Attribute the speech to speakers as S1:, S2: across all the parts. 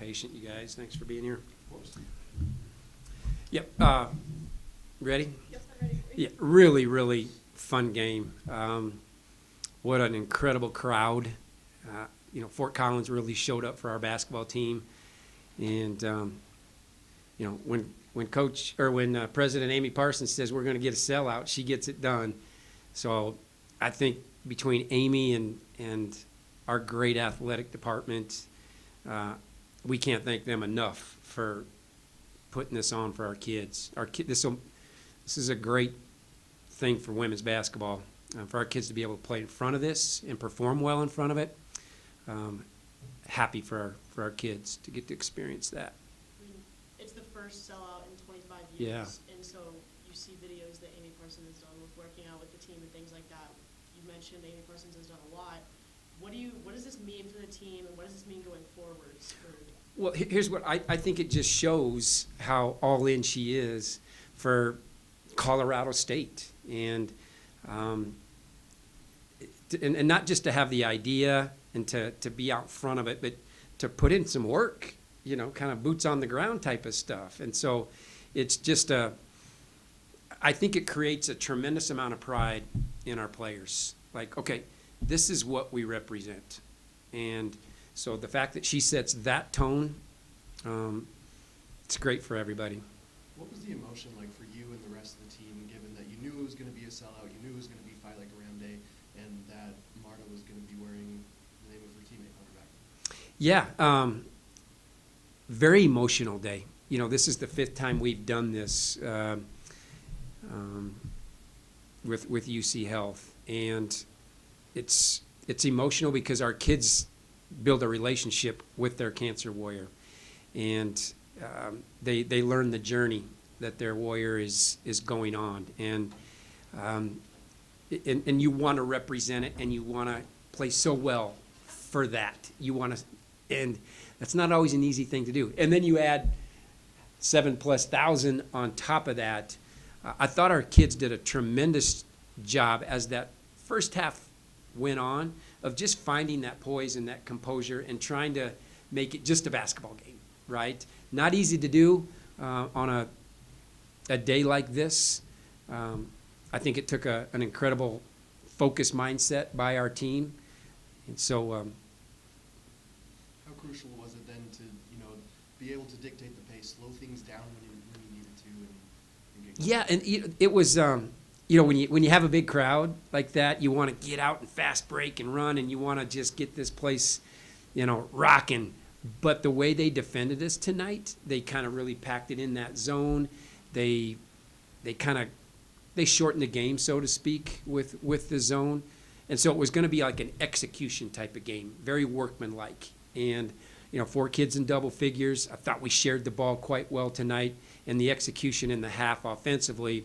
S1: patient, you guys. Thanks for being here. Yep. Ready?
S2: Yes, I'm ready.
S1: Yeah, really, really fun game. What an incredible crowd. Fort Collins really showed up for our basketball team. And, when President Amy Parsons says we're going to get a sellout, she gets it done. So I think between Amy and our great athletic department, we can't thank them enough for putting this on for our kids. This is a great thing for women's basketball, for our kids to be able to play in front of this and perform well in front of it. Happy for our kids to get to experience that.
S2: I mean, it's the first sellout in 25 years,
S1: Yeah.
S2: and so you see videos that Amy Parsons has done with working out with the team and things like that. You mentioned Amy Parsons has done a lot. What does this mean for the team, and what does this mean going forwards?
S1: Well, here's what I think it just shows how all in she is for Colorado State, and not just to have the idea and to be out front of it, but to put in some work, kind of boots on the ground type of stuff. And so it's just I think it creates a tremendous amount of pride in our players. Like, okay, this is what we represent. And so the fact that she sets that tone, it's great for everybody.
S3: What was the emotion like for you and the rest of the team, given that you knew it was going to be a sellout, you knew it was going to be Fight Like a Ram Day, and that Marta was going to be wearing the name of her teammate on her back?
S1: Yeah, very emotional day. This is the 5th time we've done this with UC Health, and it's emotional because our kids build a relationship with their cancer warrior, and they learn the journey that their warrior is going on, and you want to represent it, and you want to play so well for that. You want to, and that's not always an easy thing to do. And then you add 7,000+ on top of that. I thought our kids did a tremendous job as that first half went on of just finding that poise and that composure and trying to make it just a basketball game, right? Not easy to do on a day like this. I think it took an incredible focused mindset by our team. And so
S3: how crucial was it then to be able to dictate the pace, slow things down when you needed to, and get going?
S1: Yeah, and it was when you have a big crowd like that, you want to get out and fast break and run, and you want to just get this place rocking. But the way they defended us tonight, they kind of really packed it in that zone. They shortened the game, so to speak, with the zone. And so it was going to be like an execution type of game, very workmanlike. And, 4 kids in double figures. I thought we shared the ball quite well tonight, and the execution in the half offensively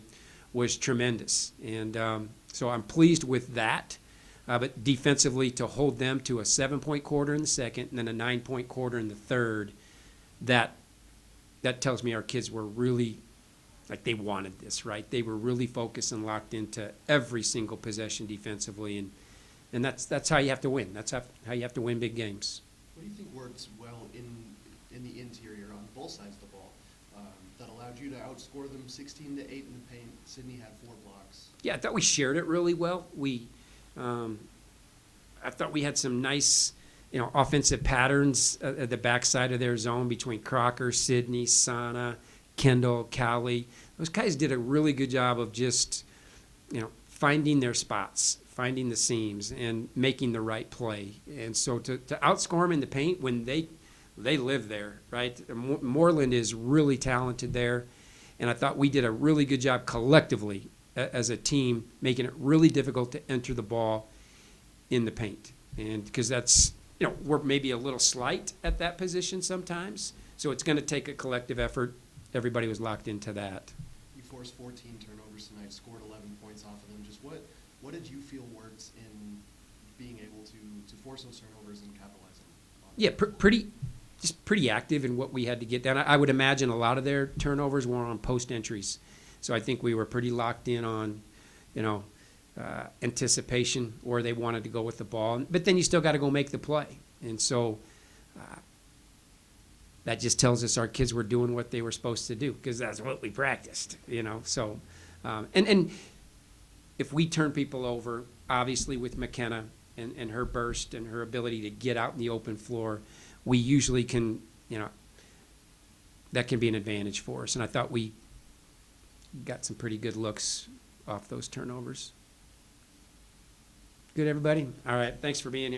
S1: was tremendous. And so I'm pleased with that. But defensively, to hold them to a 7-point quarter in the second and then a 9-point quarter in the third, that tells me our kids were really, like, they wanted this, right? They were really focused and locked into every single possession defensively, and that's how you have to win. That's how you have to win big games.
S3: What do you think works well in the interior on both sides of the ball that allowed you to outscore them 16-8 in the paint? Sydney had 4 blocks.
S1: Yeah, I thought we shared it really well. I thought we had some nice, offensive patterns at the backside of their zone between Crocker, Sydney, Sana, Kendall, Callie. Those guys did a really good job of just, finding their spots, finding the seams, and making the right play. And so to outscore them in the paint when they live there, right? Moreland is really talented there, and I thought we did a really good job collectively as a team, making it really difficult to enter the ball in the paint. And because that's, we're maybe a little slight at that position sometimes. So it's going to take a collective effort. Everybody was locked into that.
S3: You forced 14 turnovers tonight, scored 11 points off of them. Just what did you feel worked in being able to force those turnovers and capitalize on them?
S1: Yeah, pretty active in what we had to get down. I would imagine a lot of their turnovers were on post entries. So I think we were pretty locked in on, anticipation, where they wanted to go with the ball. But then you still got to go make the play. And so that just tells us our kids were doing what they were supposed to do because that's what we practiced, you know. So, and if we turn people over, obviously with McKenna and her burst and her ability to get out in the open floor, we usually can, you know, that can be an advantage for us. And I thought we got some pretty good looks off those turnovers. Good, everybody? All right, thanks for being here.